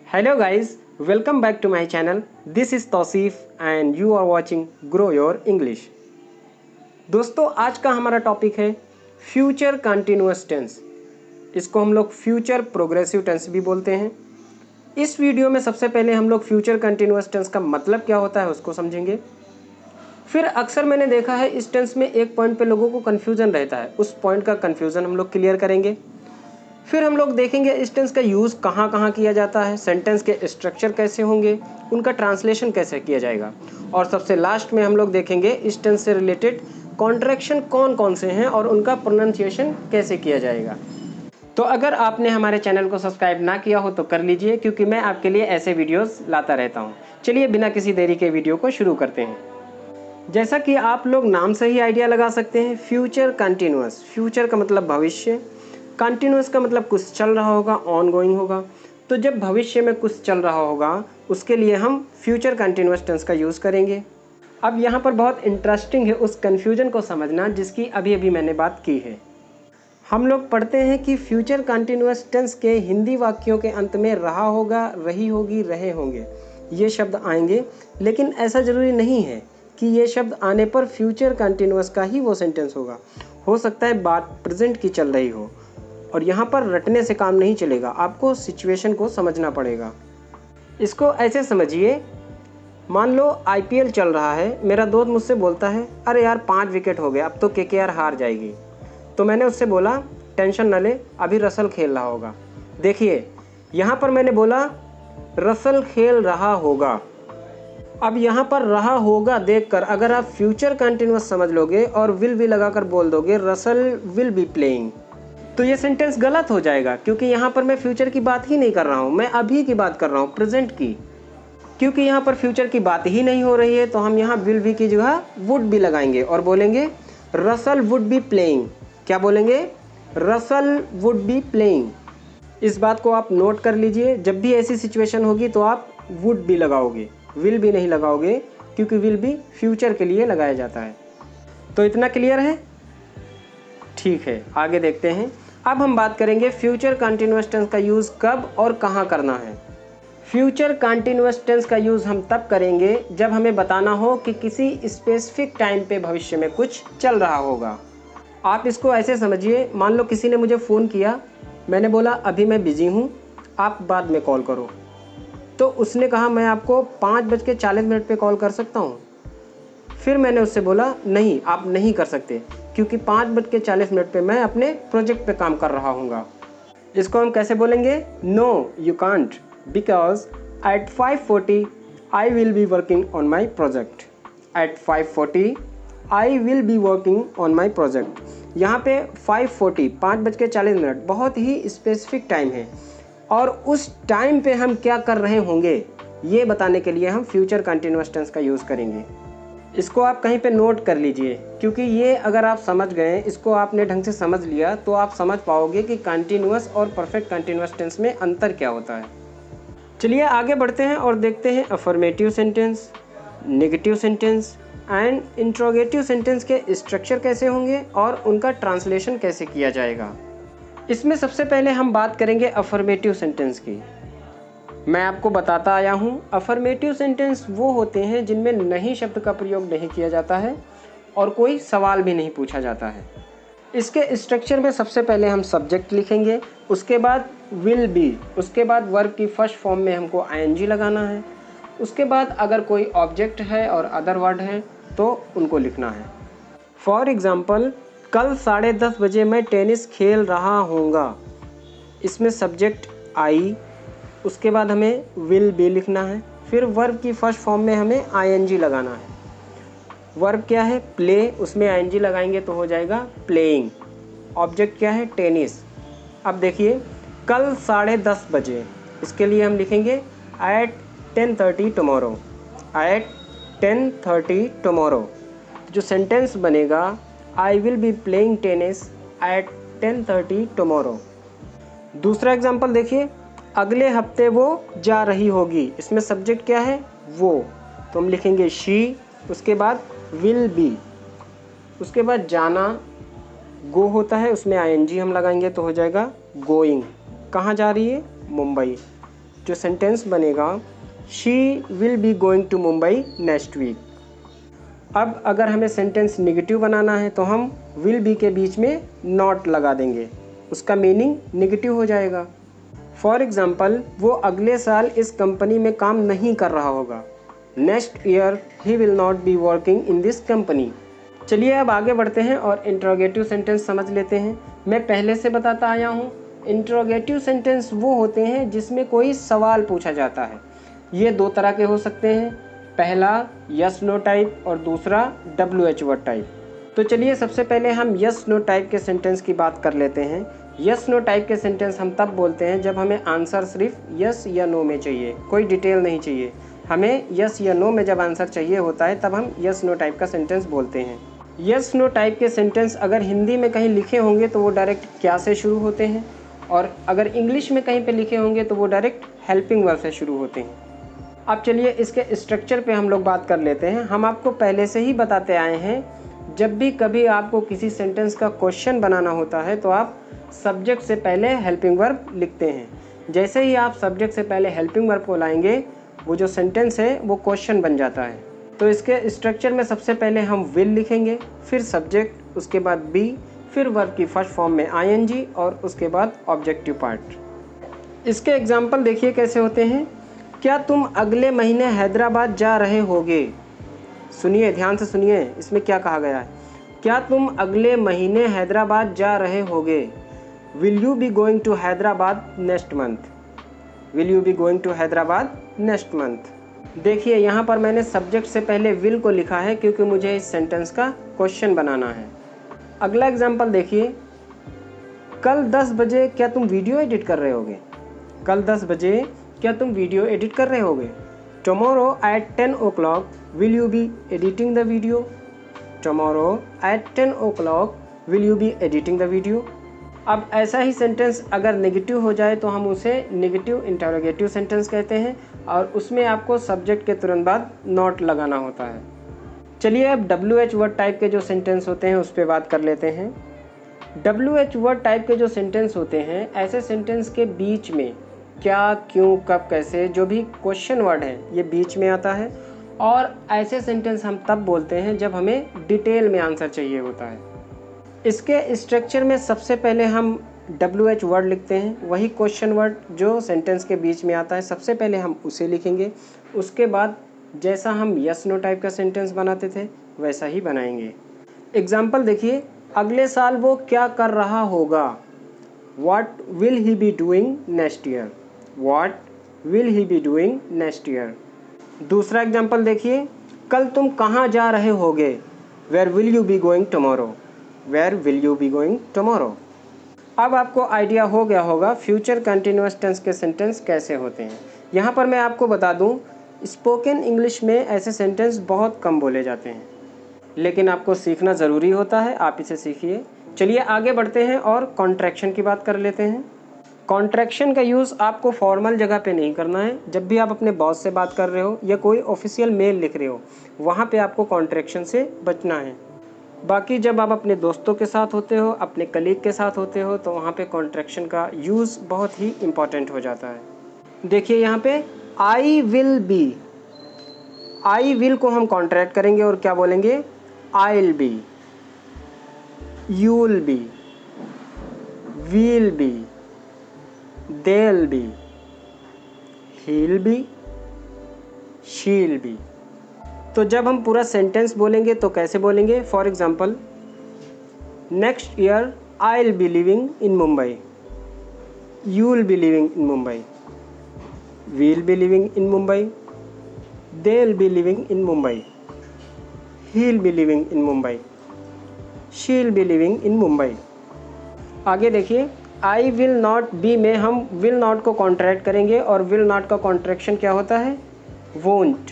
Hello guys, welcome back to my channel. This is Tausif and you are watching Grow Your English. दोस्तों आज का हमारा topic है future continuous tense. इसको हम लोग फ्यूचर प्रोग्रेसिव टेंस भी बोलते हैं। इस वीडियो में सबसे पहले हम लोग फ्यूचर कंटिन्यूअस टेंस का मतलब क्या होता है उसको समझेंगे। फिर अक्सर मैंने देखा है इस टेंस में एक पॉइंट पे लोगों को कन्फ्यूजन रहता है, उस पॉइंट का कन्फ्यूजन हम लोग क्लियर करेंगे। फिर हम लोग देखेंगे इस टेंस का यूज़ कहाँ कहाँ किया जाता है, सेंटेंस के स्ट्रक्चर कैसे होंगे, उनका ट्रांसलेशन कैसे किया जाएगा, और सबसे लास्ट में हम लोग देखेंगे इस टेंस से रिलेटेड कॉन्ट्रैक्शन कौन कौन से हैं और उनका प्रोनाउंसिएशन कैसे किया जाएगा। तो अगर आपने हमारे चैनल को सब्सक्राइब ना किया हो तो कर लीजिए, क्योंकि मैं आपके लिए ऐसे वीडियोस लाता रहता हूँ। चलिए बिना किसी देरी के वीडियो को शुरू करते हैं। जैसा कि आप लोग नाम से ही आइडिया लगा सकते हैं, फ्यूचर कंटिन्यूअस, फ्यूचर का मतलब भविष्य, कंटिन्यूअस का मतलब कुछ चल रहा होगा, ऑन गोइंग होगा। तो जब भविष्य में कुछ चल रहा होगा उसके लिए हम फ्यूचर कंटिन्यूअस टेंस का यूज़ करेंगे। अब यहाँ पर बहुत इंटरेस्टिंग है उस कन्फ्यूजन को समझना जिसकी अभी अभी मैंने बात की है। हम लोग पढ़ते हैं कि फ्यूचर कंटिन्यूअस टेंस के हिंदी वाक्यों के अंत में रहा होगा, रही होगी, रहे होंगे ये शब्द आएंगे, लेकिन ऐसा ज़रूरी नहीं है कि ये शब्द आने पर फ्यूचर कंटिन्यूअस का ही वो सेंटेंस होगा। हो सकता है बात प्रेजेंट की चल रही हो, और यहाँ पर रटने से काम नहीं चलेगा, आपको सिचुएशन को समझना पड़ेगा। इसको ऐसे समझिए, मान लो आईपीएल चल रहा है, मेरा दोस्त मुझसे बोलता है अरे यार 5 विकेट हो गए, अब तो केकेआर हार जाएगी। तो मैंने उससे बोला टेंशन न ले, अभी रसल खेल रहा होगा। देखिए यहाँ पर मैंने बोला रसल खेल रहा होगा। अब यहाँ पर रहा होगा देखकर अगर आप फ्यूचर कंटिन्यूअस समझ लोगे और विल भी लगाकर बोल दोगे रसल विल बी प्लेइंग, तो ये सेंटेंस गलत हो जाएगा, क्योंकि यहाँ पर मैं फ्यूचर की बात ही नहीं कर रहा हूँ, मैं अभी की बात कर रहा हूँ, प्रेजेंट की। क्योंकि यहाँ पर फ्यूचर की बात ही नहीं हो रही है तो हम यहाँ विल बी की जगह वुड बी लगाएंगे और बोलेंगे रसल वुड बी प्लेइंग। क्या बोलेंगे? Russell would be playing. इस बात को आप नोट कर लीजिए, जब भी ऐसी सिचुएशन होगी तो आप वुड बी लगाओगे, विल बी नहीं लगाओगे, क्योंकि विल बी फ्यूचर के लिए लगाया जाता है। तो इतना क्लियर है? ठीक है, आगे देखते हैं। अब हम बात करेंगे फ्यूचर कंटिन्यूअस टेंस का यूज़ कब और कहाँ करना है। फ्यूचर कंटिन्यूअस टेंस का यूज़ हम तब करेंगे जब हमें बताना हो कि किसी स्पेसिफिक टाइम पे भविष्य में कुछ चल रहा होगा। आप इसको ऐसे समझिए, मान लो किसी ने मुझे फ़ोन किया, मैंने बोला अभी मैं बिज़ी हूँ, आप बाद में कॉल करो। तो उसने कहा मैं आपको 5:40 पे कॉल कर सकता हूँ। फिर मैंने उससे बोला नहीं, आप नहीं कर सकते, क्योंकि 5:40 पे मैं अपने प्रोजेक्ट पे काम कर रहा हूँगा। इसको हम कैसे बोलेंगे? No you can't, because at 5:40 I will be working on my project. At 5:40 I will be working on my project. यहाँ पे 5:40 5:40 बहुत ही स्पेसिफिक टाइम है, और उस टाइम पे हम क्या कर रहे होंगे ये बताने के लिए हम फ्यूचर कंटिन्यूअस टेंस का यूज़ करेंगे। इसको आप कहीं पे नोट कर लीजिए, क्योंकि ये अगर आप समझ गए, इसको आपने ढंग से समझ लिया तो आप समझ पाओगे कि कंटिन्यूअस और परफेक्ट कंटिन्यूअस टेंस में अंतर क्या होता है। चलिए आगे बढ़ते हैं और देखते हैं affirmative sentence, negative sentence and interrogative sentence के स्ट्रक्चर कैसे होंगे और उनका ट्रांसलेशन कैसे किया जाएगा। इसमें सबसे पहले हम बात करेंगे अफर्मेटिव सेंटेंस की। मैं आपको बताता आया हूँ, अफर्मेटिव सेंटेंस वो होते हैं जिनमें नहीं शब्द का प्रयोग नहीं किया जाता है और कोई सवाल भी नहीं पूछा जाता है। इसके स्ट्रक्चर में सबसे पहले हम सब्जेक्ट लिखेंगे, उसके बाद विल बी, उसके बाद वर्ब की फर्स्ट फॉर्म में हमको आईएनजी लगाना है, उसके बाद अगर कोई ऑब्जेक्ट है और अदर वर्ड है तो उनको लिखना है। फॉर एग्ज़ाम्पल, कल 10:30 बजे मैं टेनिस खेल रहा हूँगा। इसमें सब्जेक्ट आई, उसके बाद हमें विल बी लिखना है, फिर वर्ब की फर्स्ट फॉर्म में हमें आईएनजी लगाना है। वर्ब क्या है? प्ले, उसमें आईएनजी लगाएंगे तो हो जाएगा प्लेइंग। ऑब्जेक्ट क्या है? टेनिस। अब देखिए कल 10:30 बजे, इसके लिए हम लिखेंगे एट 10:30 टुमारो। At 10:30 tomorrow. जो सेंटेंस बनेगा I will be playing tennis at 10:30 tomorrow. दूसरा एग्जाम्पल देखिए, अगले हफ्ते वो जा रही होगी। इसमें सब्जेक्ट क्या है? वो, तो हम लिखेंगे शी, उसके बाद विल बी, उसके बाद जाना, गो होता है, उसमें आईएनजी हम लगाएंगे तो हो जाएगा गोइंग। कहाँ जा रही है? मुंबई। जो सेंटेंस बनेगा she will be going to Mumbai next week. अब अगर हमें सेंटेंस नेगेटिव बनाना है तो हम विल बी के बीच में नॉट लगा देंगे, उसका मीनिंग नेगेटिव हो जाएगा। फॉर एग्ज़ाम्पल, वो अगले साल इस कंपनी में काम नहीं कर रहा होगा। Next year he will not be working in this company. चलिए अब आगे बढ़ते हैं और इंट्रोगेटिव सेंटेंस समझ लेते हैं। मैं पहले से बताता आया हूँ, इंट्रोगेटिव सेंटेंस वो होते हैं जिसमें कोई सवाल पूछा जाता है। ये दो तरह के हो सकते हैं, पहला यस नो टाइप और दूसरा WH वर्ड टाइप। तो चलिए सबसे पहले हम यस नो टाइप के सेंटेंस की बात कर लेते हैं। यस नो टाइप के सेंटेंस हम तब बोलते हैं जब हमें आंसर सिर्फ यस या नो में चाहिए, कोई डिटेल नहीं चाहिए। हमें यस या नो में जब आंसर चाहिए होता है तब हम यस नो टाइप का सेंटेंस बोलते हैं। यस नो टाइप के सेंटेंस अगर हिंदी में कहीं लिखे होंगे तो वो डायरेक्ट क्या से शुरू होते हैं, और अगर इंग्लिश में कहीं पे लिखे होंगे तो वो डायरेक्ट हेल्पिंग वर्ब से शुरू होते हैं। अब चलिए इसके स्ट्रक्चर पे हम लोग बात कर लेते हैं। हम आपको पहले से ही बताते आए हैं, जब भी कभी आपको किसी सेंटेंस का क्वेश्चन बनाना होता है तो आप सब्जेक्ट से पहले हेल्पिंग वर्ब लिखते हैं। जैसे ही आप सब्जेक्ट से पहले हेल्पिंग वर्ब को लाएंगे, वो जो सेंटेंस है वो क्वेश्चन बन जाता है। तो इसके स्ट्रक्चर में सबसे पहले हम विल लिखेंगे, फिर सब्जेक्ट, उसके बाद बी, फिर वर्ब की फर्स्ट फॉर्म में ING और उसके बाद ऑब्जेक्टिव पार्ट। इसके एग्जाम्पल देखिए कैसे होते हैं। क्या तुम अगले महीने हैदराबाद जा रहे होगे? सुनिए, ध्यान से सुनिए, इसमें क्या कहा गया है। क्या तुम अगले महीने हैदराबाद जा रहे होगे? Will you be going to Hyderabad next month? Will you be going to Hyderabad next month? देखिए यहाँ पर मैंने सब्जेक्ट से पहले विल को लिखा है क्योंकि मुझे इस सेंटेंस का क्वेश्चन बनाना है। अगला एग्जाम्पल देखिए, कल 10 बजे क्या तुम वीडियो एडिट कर रहे होगे? कल 10 बजे क्या तुम वीडियो एडिट कर रहे होगे? Tomorrow at 10 o'clock will you be editing the video? Tomorrow at 10 o'clock will you be editing the video? अब ऐसा ही सेंटेंस अगर नेगेटिव हो जाए तो हम उसे नेगेटिव इंटरोगेटिव सेंटेंस कहते हैं, और उसमें आपको सब्जेक्ट के तुरंत बाद नॉट लगाना होता है। चलिए अब WH वर्ड टाइप के जो सेंटेंस होते हैं उस पर बात कर लेते हैं। WH वर्ड टाइप के जो सेंटेंस होते हैं, ऐसे सेंटेंस के बीच में क्या, क्यों, कब, कैसे, जो भी क्वेश्चन वर्ड है ये बीच में आता है। और ऐसे सेंटेंस हम तब बोलते हैं जब हमें डिटेल में आंसर चाहिए होता है। इसके स्ट्रक्चर में सबसे पहले हम WH वर्ड लिखते हैं, वही क्वेश्चन वर्ड जो सेंटेंस के बीच में आता है सबसे पहले हम उसे लिखेंगे। उसके बाद जैसा हम यस नो टाइप का सेंटेंस बनाते थे वैसा ही बनाएंगे। एग्जाम्पल देखिए, अगले साल वो क्या कर रहा होगा? What will he be doing next year? What will he be doing next year? दूसरा एग्जाम्पल देखिए, कल तुम कहाँ जा रहे होगे? Where will you be going tomorrow? Where will you be going tomorrow? अब आपको आइडिया हो गया होगा फ्यूचर कंटिन्यूअस टेंस के सेंटेंस कैसे होते हैं। यहाँ पर मैं आपको बता दूँ, स्पोकन इंग्लिश में ऐसे सेंटेंस बहुत कम बोले जाते हैं, लेकिन आपको सीखना ज़रूरी होता है, आप इसे सीखिए। चलिए आगे बढ़ते हैं और कॉन्ट्रैक्शन की बात कर लेते हैं। कॉन्ट्रैक्शन का यूज़ आपको फॉर्मल जगह पे नहीं करना है। जब भी आप अपने बॉस से बात कर रहे हो या कोई ऑफिशियल मेल लिख रहे हो, वहाँ पे आपको कॉन्ट्रैक्शन से बचना है। बाकी जब आप अपने दोस्तों के साथ होते हो, अपने कलीग के साथ होते हो, तो वहाँ पे कॉन्ट्रैक्शन का यूज़ बहुत ही इम्पॉर्टेंट हो जाता है। देखिए यहाँ पे I will be, I will को हम कॉन्ट्रैक्ट करेंगे और क्या बोलेंगे? I will be, you will be, we will be, they will be, he will be, she will be. तो जब हम पूरा सेंटेंस बोलेंगे तो कैसे बोलेंगे? For example, next year I will be living in Mumbai, you will be living in Mumbai, we will be living in Mumbai, they will be living in Mumbai, he will be living in Mumbai, she will be living in Mumbai. आगे देखिए, I will not be में हम will not को contract करेंगे और will not का contraction क्या होता है? Won't,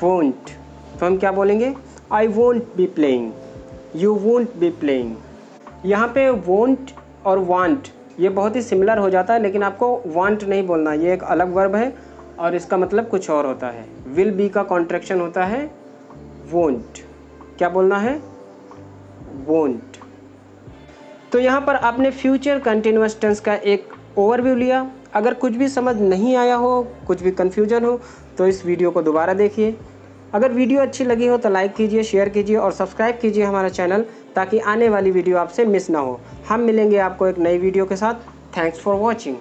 won't. तो हम क्या बोलेंगे? I won't be playing, you won't be playing. यहाँ पे वोंट और वांट ये बहुत ही सिमिलर हो जाता है, लेकिन आपको वांट नहीं बोलना, ये एक अलग वर्ब है और इसका मतलब कुछ और होता है। विल बी का कॉन्ट्रैक्शन होता है वोंट। क्या बोलना है? वोंट। तो यहाँ पर आपने फ्यूचर कंटिन्यूअस टेंस का एक ओवरव्यू लिया। अगर कुछ भी समझ नहीं आया हो, कुछ भी कन्फ्यूजन हो, तो इस वीडियो को दोबारा देखिए। अगर वीडियो अच्छी लगी हो तो लाइक कीजिए, शेयर कीजिए और सब्सक्राइब कीजिए हमारा चैनल, ताकि आने वाली वीडियो आपसे मिस ना हो। हम मिलेंगे आपको एक नई वीडियो के साथ। Thanks for watching.